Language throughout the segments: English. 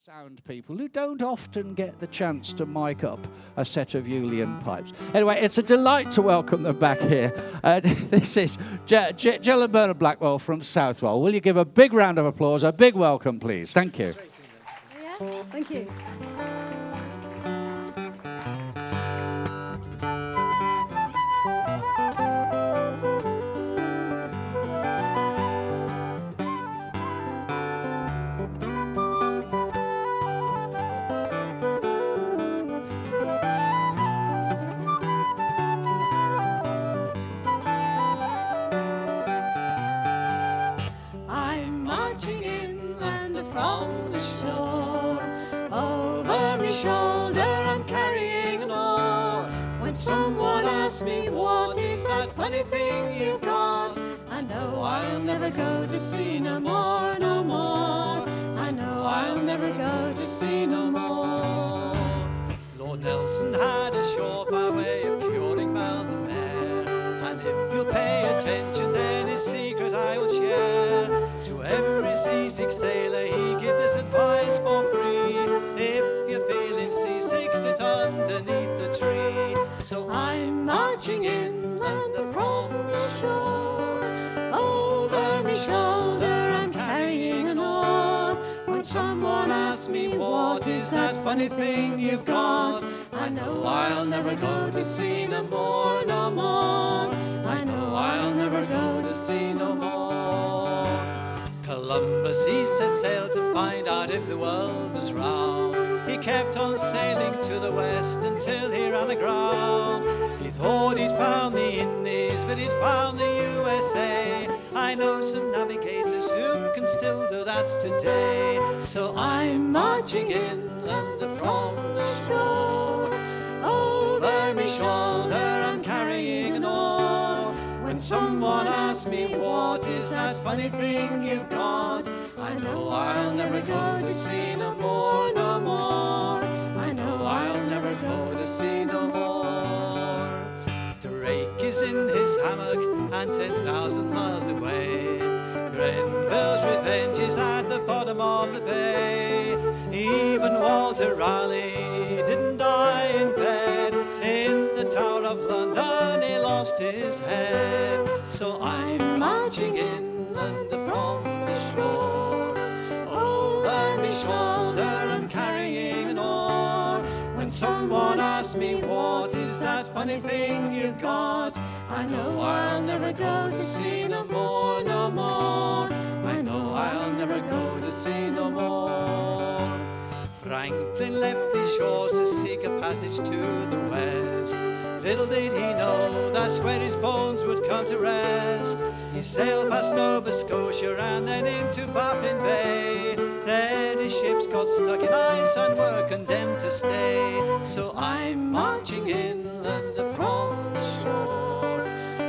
sound people who don't often get the chance to mic up a set of Julian pipes. Anyway, it's a delight to welcome them back here. This is Jill and Bernard Blackwell from Southwell. Will you give a big round of applause, a big welcome, please? Thank you. Yeah, thank you. From the shore, over my shoulder I'm carrying an oar. When someone asks me what is that funny thing you've got, I know I'll never go to sea no more, no more. I know I'll never go to sea no more. Lord Nelson had a surefire way of curing mal de mer, and if you'll pay attention then his secret I will share. To every seasick sailor he give this advice for free: if you're feeling seasick, sit underneath the tree. So I'm marching inland from the shore, over my shoulder I'm carrying an oar. When someone asks me what is that funny thing you've got, I know I'll never go to sea no more, no more. I know I'll never go to sea no more. Columbus, he set sail to find out if the world was round. He kept on sailing to the west until he ran aground. He thought he'd found the Indies, but he'd found the USA. I know some navigators who can still do that today. So I'm marching inland from the shore, over my shoulder I'm carrying an oar. When someone asks me what is that funny thing you've got, I know I'll never go to sea no more, no more. I know I'll never go to sea no more. Drake is in his hammock and 10,000 miles away. Grenville's revenge is at the bottom of the bay. Even Walter Raleigh didn't die in bed. In the Tower of London he lost his head. So I'm marching inland from the shore, over my shoulder I'm carrying an oar. When someone asks me what is that funny thing you've got, I know I'll never go to sea no more, no more. I know I'll never go to sea no more. Franklin left these shores to seek a passage to the west. Little did he know that's where his bones would come to rest. He sailed past Nova Scotia and then into Baffin Bay. There his ships got stuck in ice and were condemned to stay. So I'm marching inland from the shore,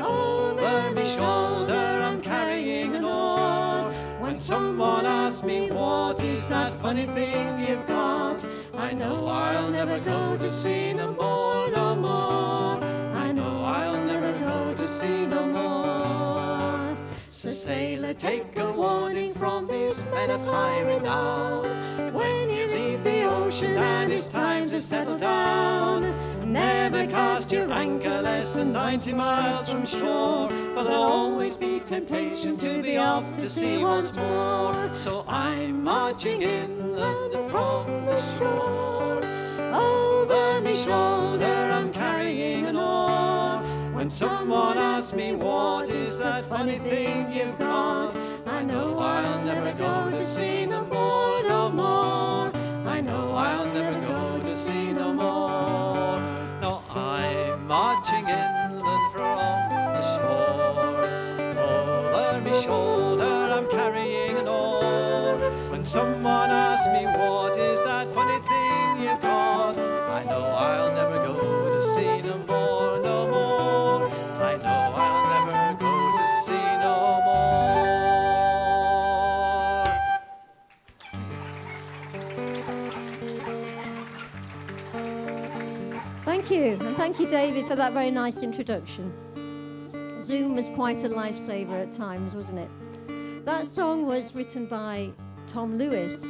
over my shoulder I'm carrying an oar. When someone asks me what is that funny thing you've got, I know I'll never go to sea no more, no more. I know I'll never go to sea no more. So sailor, take a warning from these men of high renown. When you leave the ocean and it's time to settle down, never cast your anchor less than 90 miles from shore, for there'll always be temptation to be off to sea once more. So I'm marching inland from the shore, over my shoulder I'm carrying an oar. When someone asks me what is that funny thing you've got, I know I'll never go to sea no more, no more. I know I'll never go to sea no more. No, I'm marching inland from the shore, over my shoulder I'm carrying an oar. When someone asks me what is that funny thing you've got, I know I'll never go to sea no more, no more. I know I'll never go to sea no Thank you, and thank you, David, for that very nice introduction. Zoom was quite a lifesaver at times, wasn't it? That song was written by Tom Lewis,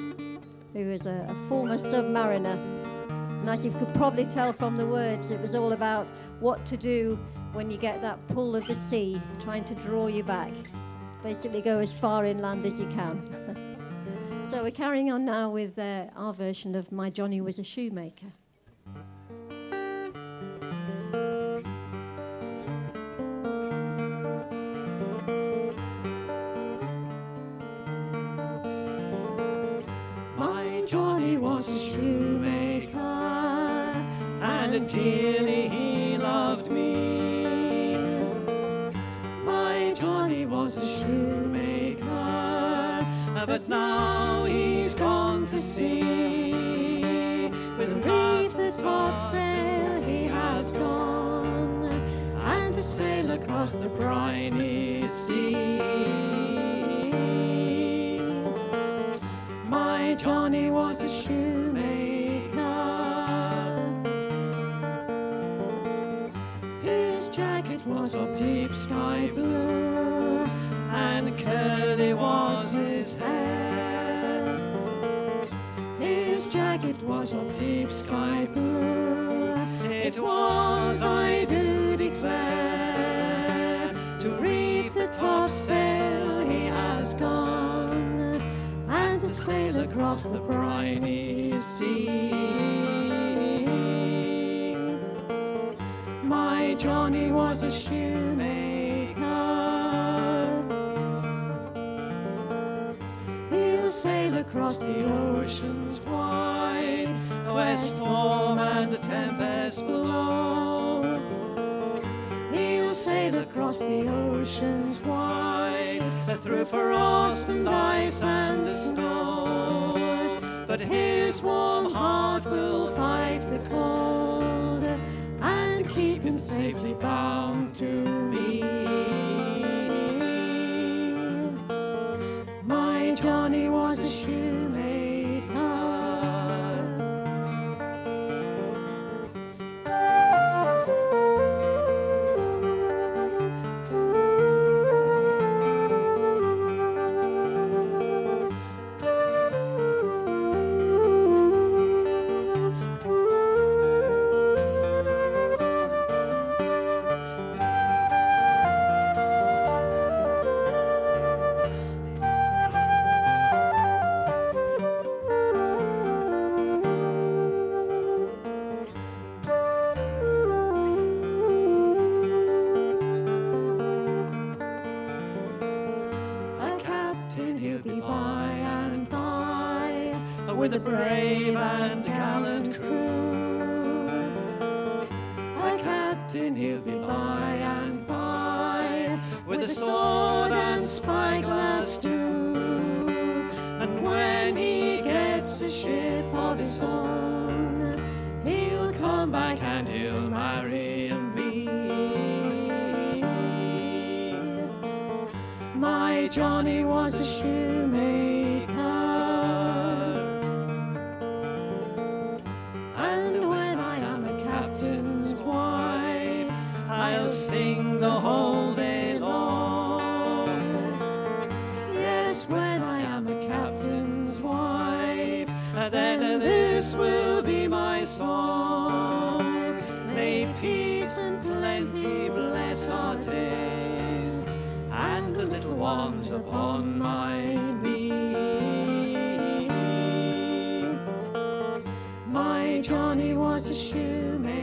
who was a former submariner. And as you could probably tell from the words, it was all about what to do when you get that pull of the sea trying to draw you back. Basically go as far inland as you can. So we're carrying on now with our version of My Johnny Was a Shoemaker. My Johnny was a shoemaker, and dearly he loved me. My Johnny was a shoemaker, but now he's gone to sea. Beneath the topsail he has gone, and to sail across the briny sea. My Johnny was a shoemaker. His jacket was of deep sky blue, and curly was his hair. His jacket was of deep sky blue. It was, I do declare, to reef the topsail he has gone, and to sail across the briny sea. My Johnny was a shoemaker. He'll sail across the oceans wide, where storm and tempest blow. He'll sail across the oceans wide, through frost and ice and the snow. But his warm heart will fight the cold, and keep him safely bound to me. My Johnny was a shoemaker. With a brave and gallant crew. A captain he'll be by and by, with a sword and spyglass too. And when he gets a ship of his own, he'll come back and he'll marry me. My Johnny was a shoemaker. I'll sing the whole day long. Yes, when I am a captain's wife, then this will be my song. May peace and plenty bless our days, and the little ones upon my knee. My Johnny was a shoemaker.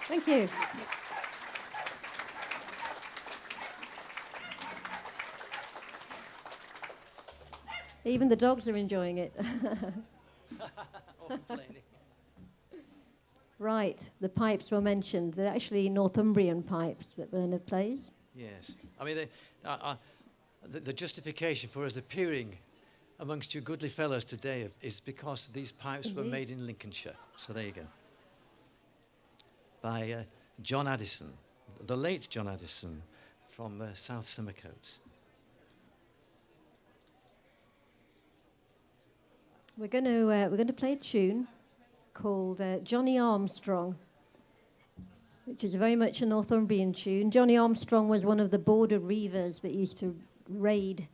Thank you. Even the dogs are enjoying it. Right, the pipes were mentioned. They're actually Northumbrian pipes that Bernard plays. Yes. I mean, the justification for us appearing amongst you goodly fellows today is because these pipes were made in Lincolnshire. So there you go. By John Addison, the late John Addison from South Somercotes. We're going to play a tune called Johnny Armstrong, which is very much a Northumbrian tune. Johnny Armstrong was one of the border reivers that used to raid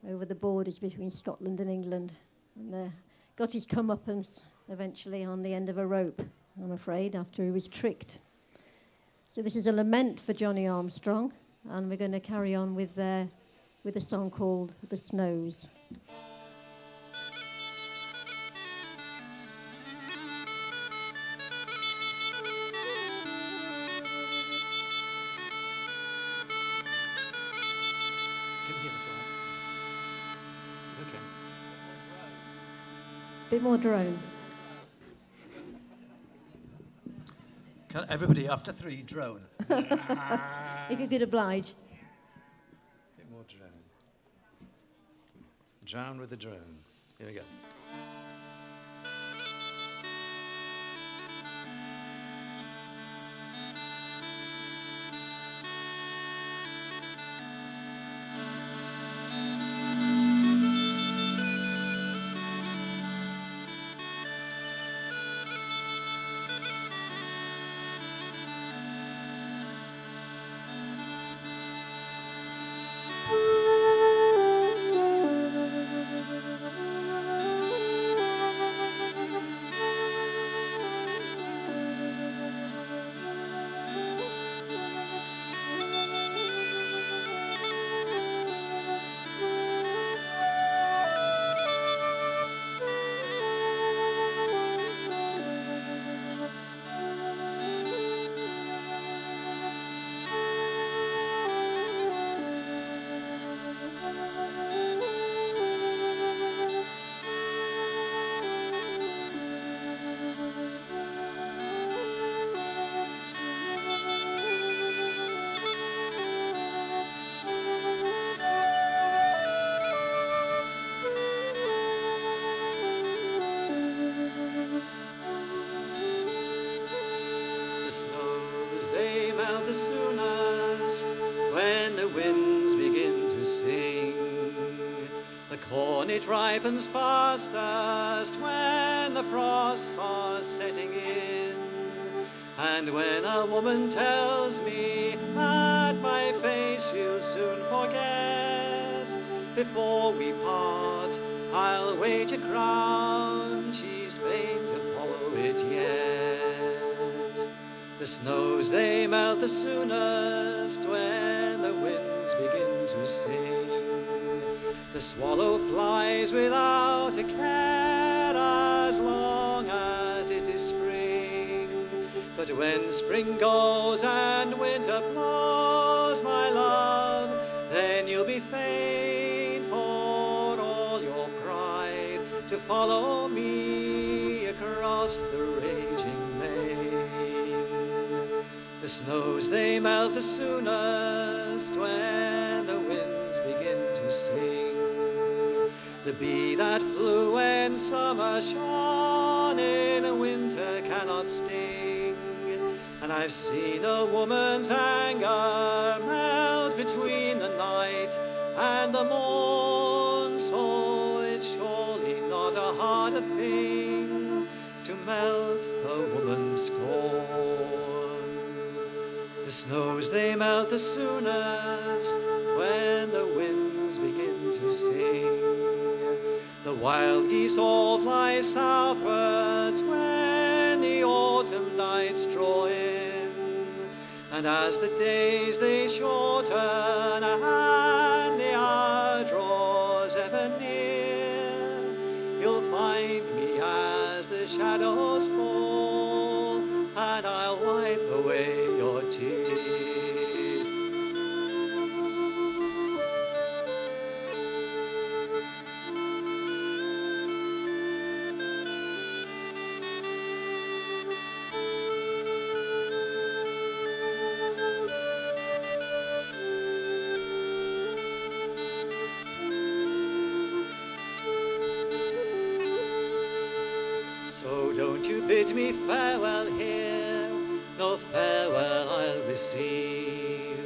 over the borders between Scotland and England, and got his comeuppance eventually on the end of a rope, I'm afraid, after he was tricked. So this is a lament for Johnny Armstrong, and we're going to carry on with a song called The Snows. Bit more drone. Can everybody after 3 drone? If you could oblige. Bit more drone. Drown with the drone. Here we go. The soonest when the winds begin to sing. The corn it ripens fastest when the frosts are setting in. And when a woman tells me that my face she'll soon forget, before we part I'll wage a crown, she's fain to follow it yet. The snows they melt the soonest when the winds begin to sing. The swallow flies without a care as long as it is spring. But when spring goes and winter blows, my love, then you'll be fain for all your pride to follow me across the raging main. The snows they melt the soonest when the winds begin to sing. The bee that flew when summer shone in winter cannot sting. And I've seen a woman's anger melt between the night and the morn, so it's surely not a harder thing to melt a woman's scorn. The snows they melt the soonest when the winds begin to sing. The wild geese all fly southwards when the autumn nights draw in. And as the days they shorten and the hour draws ever near, you'll find me as the shadows fall, and I'll wipe away your tears. bid me farewell here, no farewell I'll receive.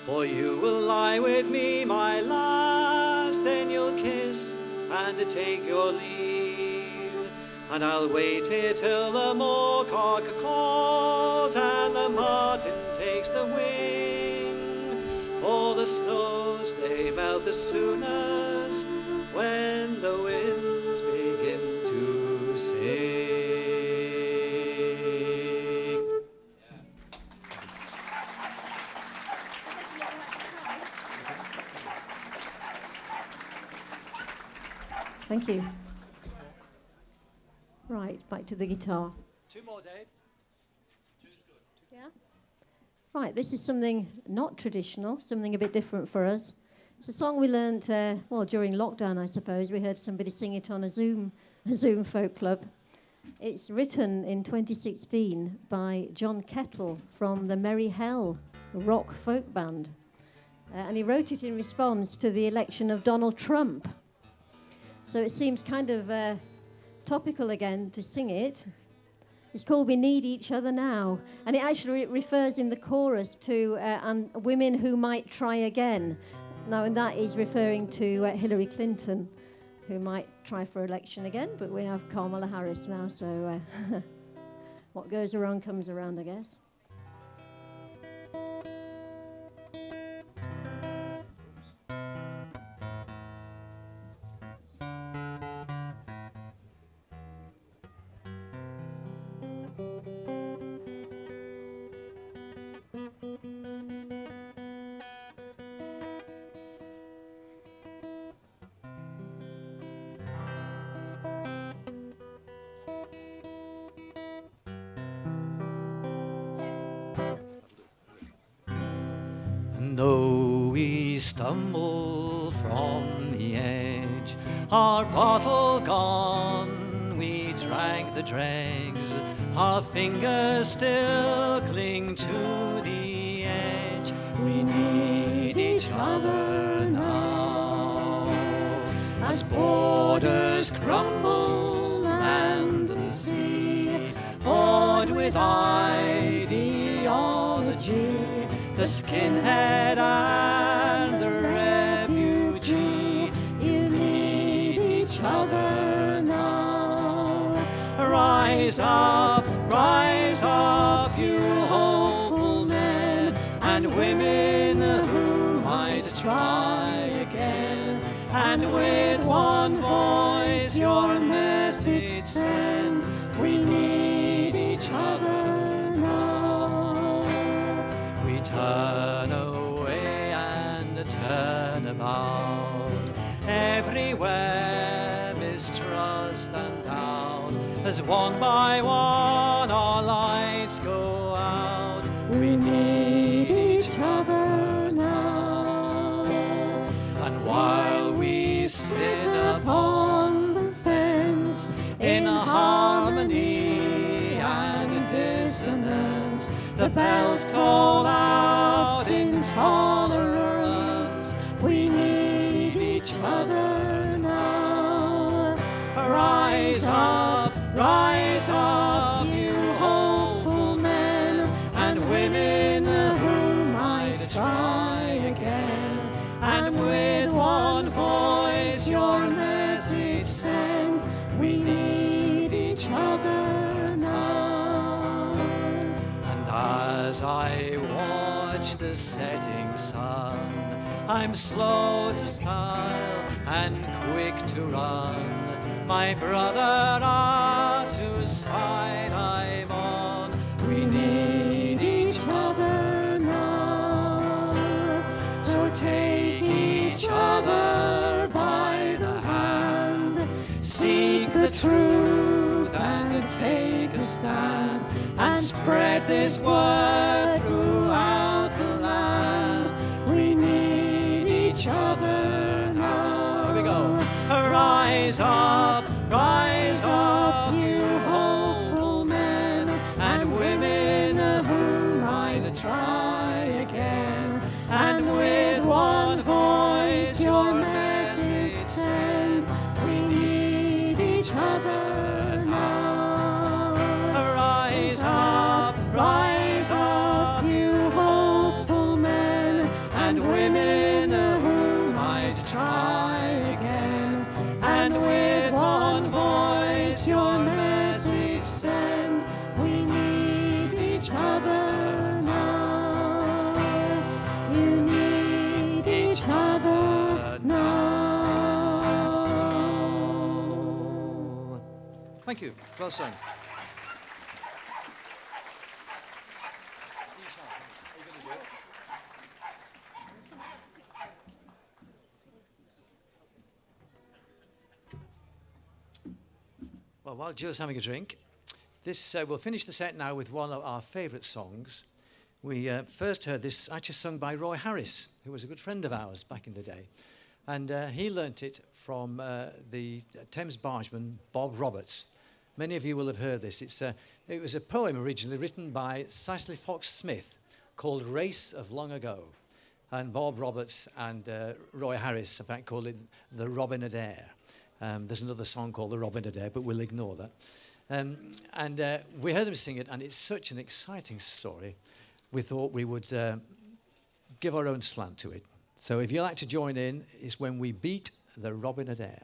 For you will lie with me, my last, then you'll kiss and take your leave. And I'll wait here till the moorcock calls and the martin takes the wing. For the snows, they melt the soonest when the winds begin to sing. Thank you. Right, back to the guitar. 2 more, Dave. Yeah. Right, this is something not traditional, something a bit different for us. It's a song we learnt, during lockdown, I suppose. We heard somebody sing it on a Zoom folk club. It's written in 2016 by John Kettle from the Merry Hell rock folk band. And he wrote it in response to the election of Donald Trump. So it seems kind of topical again to sing it. It's called We Need Each Other Now. And it actually refers in the chorus to and women who might try again. Now, and that is referring to Hillary Clinton, who might try for election again, but we have Kamala Harris now, so what goes around comes around, I guess. And though we stumble from the edge, our bottle gone, we drank the dregs, our fingers still cling to the edge. We need each other now. As borders crumble, land and sea, bored with ideology, the skinhead and the refugee, you need each other now. Rise up, you hopeful men and women who might try again, and with one voice your message send. We need each other now. We turn away and turn about, everywhere mistrust and doubt, as one by one our lights go out. We need each other now. And while we sit upon the fence in harmony and dissonance, the bells toll out intolerance. We need each other now. Rise up, you hopeful men and women who might try again, and with one voice your message send. We need each other now. And as I watch the setting sun, I'm slow to smile and quick to run. My brother asks whose side I'm on. We need each other now. So take each other by the hand, seek the truth and take a stand, and spread this word throughout the land. We need each other now. Here we go. Rise up, you hopeful men and women who might try again, and with one voice your message send. We need each other now. and women who might try again, and with one voice your message send. We need each other now. You need each other now. Thank you. Well sung. Well, while Jill's having a drink, we'll finish the set now with one of our favourite songs. We first heard this actually sung by Roy Harris, who was a good friend of ours back in the day. And he learnt it from the Thames bargeman, Bob Roberts. Many of you will have heard this. It was a poem originally written by Cicely Fox Smith called Race of Long Ago. And Bob Roberts and Roy Harris, in fact, called it the Robin Adair. There's another song called The Robin Adair, but we'll ignore that. We heard them sing it, and it's such an exciting story. We thought we would give our own slant to it. So if you'd like to join in, it's When We Beat the Robin Adair.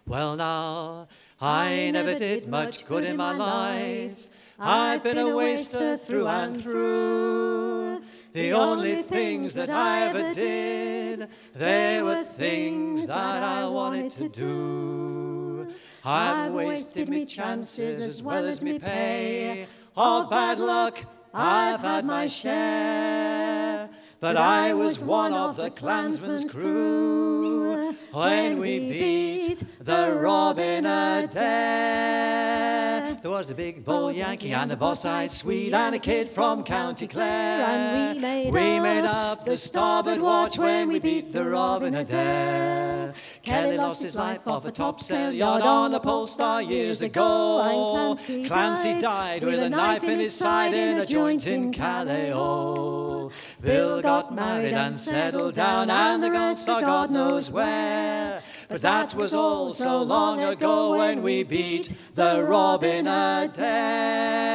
Well now, I never did much good in my life. I've been a waster through and through. The only things that I ever did, they were things that I wanted to do. I've wasted me chances as well as me pay. Of bad luck, I've had my share. But I was one of the clansman's crew when we beat the Robin Adair. There was a big bull Yankee and a boss-eyed Swede and a kid from County Clare. And we made up the starboard watch when we beat the Robin Adair. Kelly lost his life off a topsail yard on a pole star years ago. And Clancy died with a knife in his side in a joint in Calais. Bill got married and settled down, and the girls saw God knows where. But that was all so long ago when we beat the Robin Adair.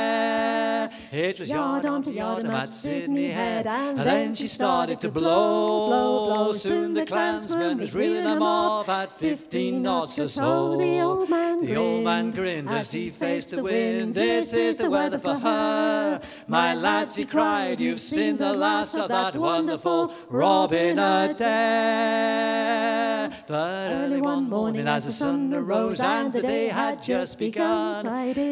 It was yardom to yardom at Sydney Head, and then she started to blow. Soon the clansman was reeling them off at 15 knots or so. The old man grinned as he faced the wind. This is the weather for her. My lads, he cried, you've seen the last of that wonderful Robin Adair. But early one morning as the sun arose and the day had just begun,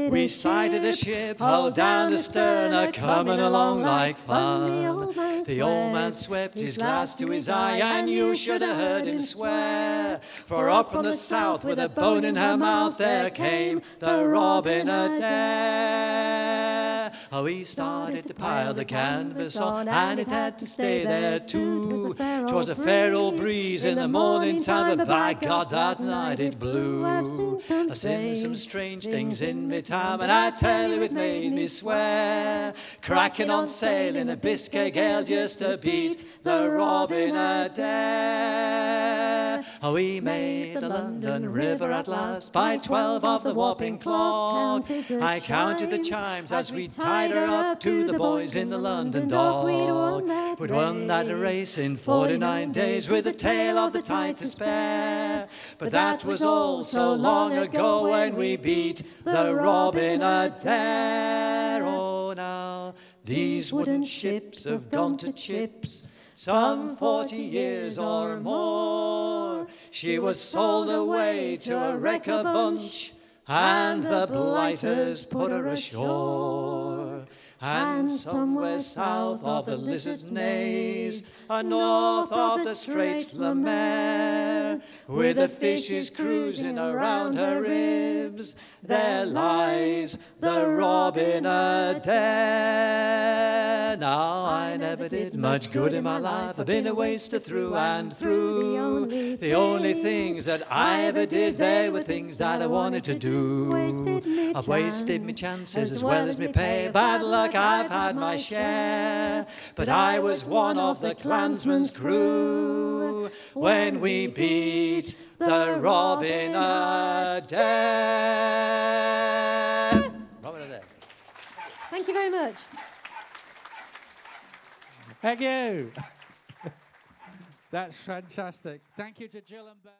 we sighted a ship hull down astern, a-coming along like fun. The old man swept his glass to his eye, and you should have heard him swear. For up from the south with a bone in her mouth there came the Robin Adair. Oh, he started to pile the canvas on, and it had to stay there too. 'Twas a fair old breeze in the morning time, but by God that night it blew. I've seen some strange things in me time, and I tell you it made me swear. Cracking on sail in a Biscay gale just to beat the Robin Adair. Oh, we made the London River at last by 12 of the whopping clock. I counted the chimes as we tied her up to the boys in the London dock. We'd won that race in 49 days with the tail of the tide to spare. But that was all so long ago when we beat the Robin Adair. Oh, now these wooden ships have gone to chips, some 40 years or more. She was sold away to a wrecker bunch, and the blighters put her ashore. And somewhere south of the Lizard's Naze, north of the Straits Lemaire, with the fishes cruising around her ribs, there lies the Robin Adair. Now I never did much good in my life, I've been a waster through and through. The only things that I ever did, they were things that I wanted to do. I've wasted me chances as well as me pay. Bad luck, I've had my share. But I was one of the clansman's crew when we beat the Robin Adair. Robin Adair. Thank you very much. Thank you. That's fantastic. Thank you to Jill and Ben.